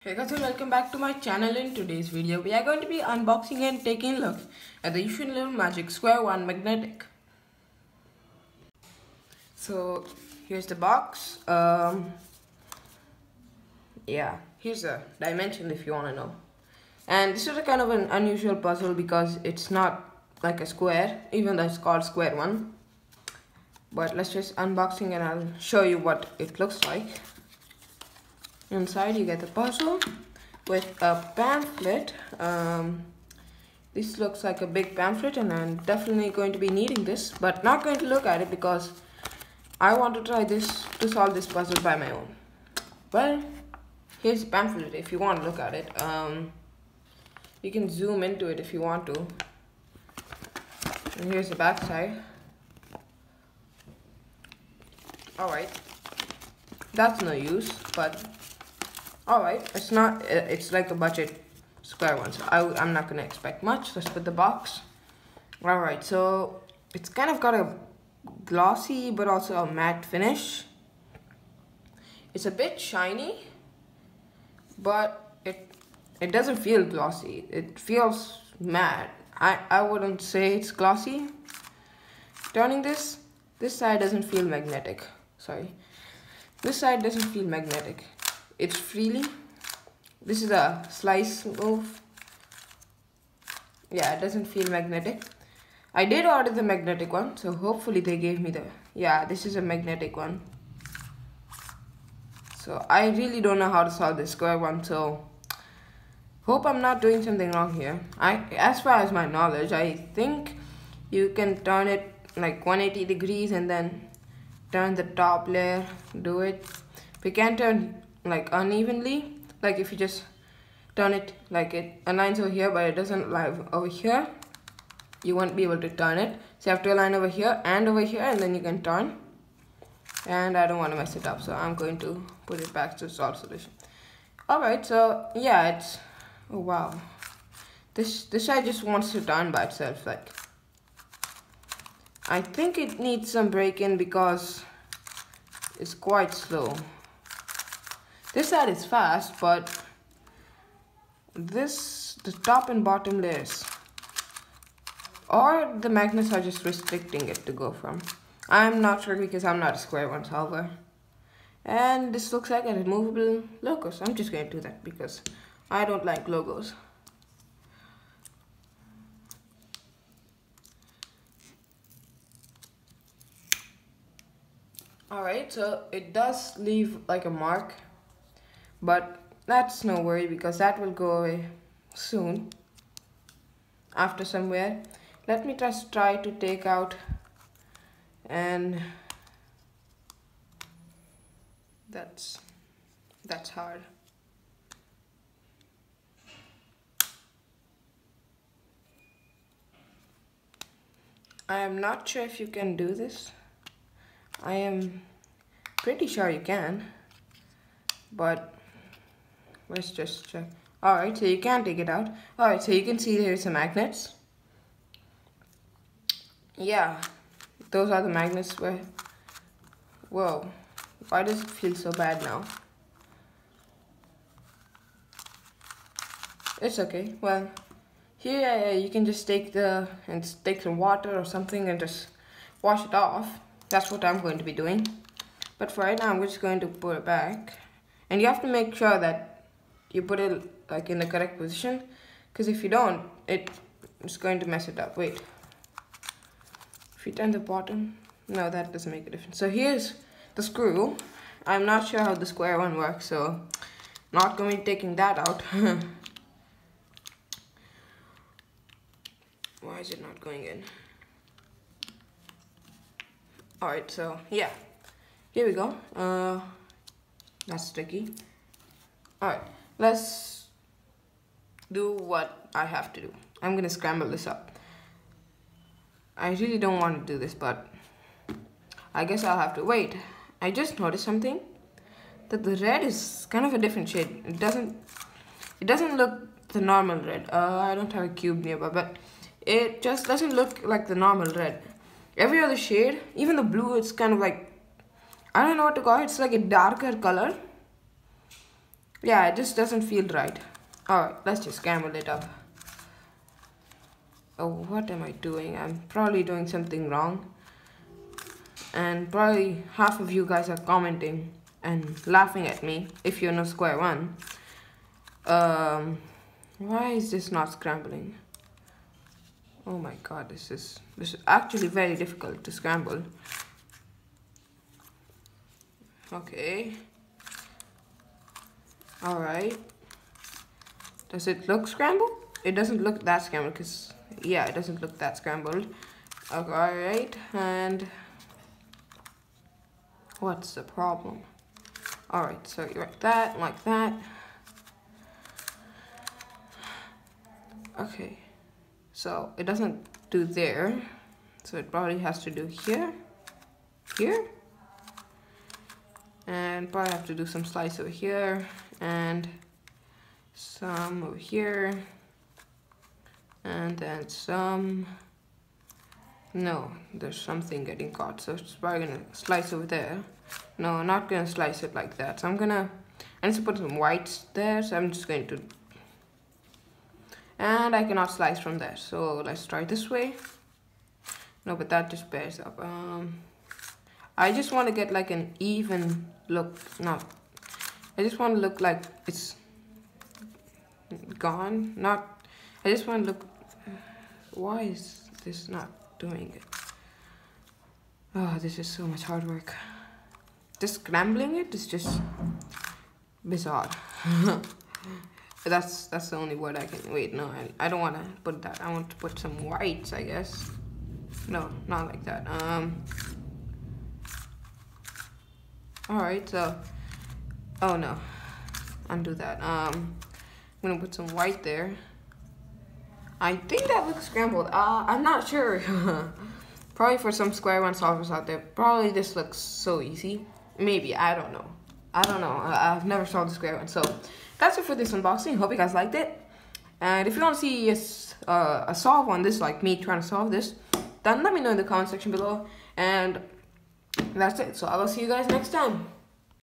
Hey guys, and welcome back to my channel. In today's video we are going to be unboxing and taking a look at the Yuxin Square 1 magnetic. So here's the box. Yeah, here's the dimension if you want to know. And this is a kind of an unusual puzzle because it's not like a square, even though it's called Square 1. But let's just unboxing and I'll show you what it looks like. Inside you get the puzzle with a pamphlet. This looks like a big pamphlet and I'm definitely going to be needing this, but not going to look at it because I want to try this to solve this puzzle by my own. Well, here's the pamphlet if you want to look at it. You can zoom into it if you want to. And here's the back side. Alright, that's no use, but alright, it's like a budget square one, so I'm not gonna expect much. Let's put the box. Alright, so it's kind of got a glossy but also a matte finish. It's a bit shiny, but it doesn't feel glossy. It feels matte. I wouldn't say it's glossy. Turning this side doesn't feel magnetic. Sorry. This side doesn't feel magnetic. It's freely. This is a slice move. Yeah, it doesn't feel magnetic. I did order the magnetic one, so hopefully they gave me yeah, this is a magnetic one. So I really don't know how to solve this square one, so hope I'm not doing something wrong here. As far as my knowledge, I think you can turn it like 180 degrees and then turn the top layer, do it. We can turn like unevenly, like if you just turn it like it aligns over here but it doesn't align over here, you won't be able to turn it. So you have to align over here and then you can turn. And I don't want to mess it up, so I'm going to put it back to solve solution. Alright, so yeah, it's, oh wow, this side just wants to turn by itself. Like, I think it needs some break-in because it's quite slow. This side is fast, but the top and bottom layers, or the magnets are just restricting it to go from. I'm not sure because I'm not a square one solver. And this looks like a removable logo, so I'm just going to do that because I don't like logos. Alright, so it does leave like a mark, but that's no worry because that will go away soon after somewhere. Let me just try to take out, and that's hard. I am not sure if you can do this. I am pretty sure you can, but let's just check. Alright, so you can take it out. Alright, so you can see there's some magnets. Yeah, those are the magnets where, whoa, why does it feel so bad now? It's okay. Well, here you can just take some water or something and just wash it off. That's what I'm going to be doing. But for right now, I'm just going to put it back. And you have to make sure that you put it like in the correct position, because if you don't, it's going to mess it up. Wait. If you turn the bottom, no, that doesn't make a difference. So here's the screw. I'm not sure how the square one works, so not going to be taking that out. Why is it not going in? Alright, so yeah, here we go. That's tricky. Alright, let's do what I have to do. I'm gonna scramble this up. I really don't want to do this, but I guess I'll have to. Wait, I just noticed something, that the red is kind of a different shade. It doesn't look the normal red. I don't have a cube nearby, but it just doesn't look like the normal red. Every other shade, even the blue, it's kind of like, I don't know what to call it. It's like a darker color. Yeah, it just doesn't feel right. Alright, let's just scramble it up. Oh, what am I doing? I'm probably doing something wrong. And probably half of you guys are commenting and laughing at me if you know square one. Why is this not scrambling? Oh my god, this is actually very difficult to scramble. Okay. Alright. Does it look scrambled? It doesn't look that scrambled because, yeah, it doesn't look that scrambled. Okay, alright, and what's the problem? Alright, so you write that, like that. Okay, so it doesn't do there, so it probably has to do here, here, and probably have to do some slice over here, and some over here, and then some. No, there's something getting caught, so it's probably gonna slice over there. No, not gonna slice it like that. So I need to put some whites there, so I'm just going to, and I cannot slice from there. So let's try this way. No, but that just bears up. I just want to get like an even look. No, I just want to look like it's gone. Not, I just want to look, why is this not doing it? Oh, this is so much hard work. Just scrambling it is just bizarre. That's the only word I can. Wait, no, I don't want to put that. I want to put some whites, I guess. No, not like that. Alright, so, oh no, undo that. I'm gonna put some white there. I think that looks scrambled. I'm not sure. Probably for some square one solvers out there, probably this looks so easy. Maybe, I don't know. I've never solved the square one. So that's it for this unboxing. Hope you guys liked it. And if you want to see a solve on this, like me trying to solve this, then let me know in the comment section below. And that's it. So I will see you guys next time.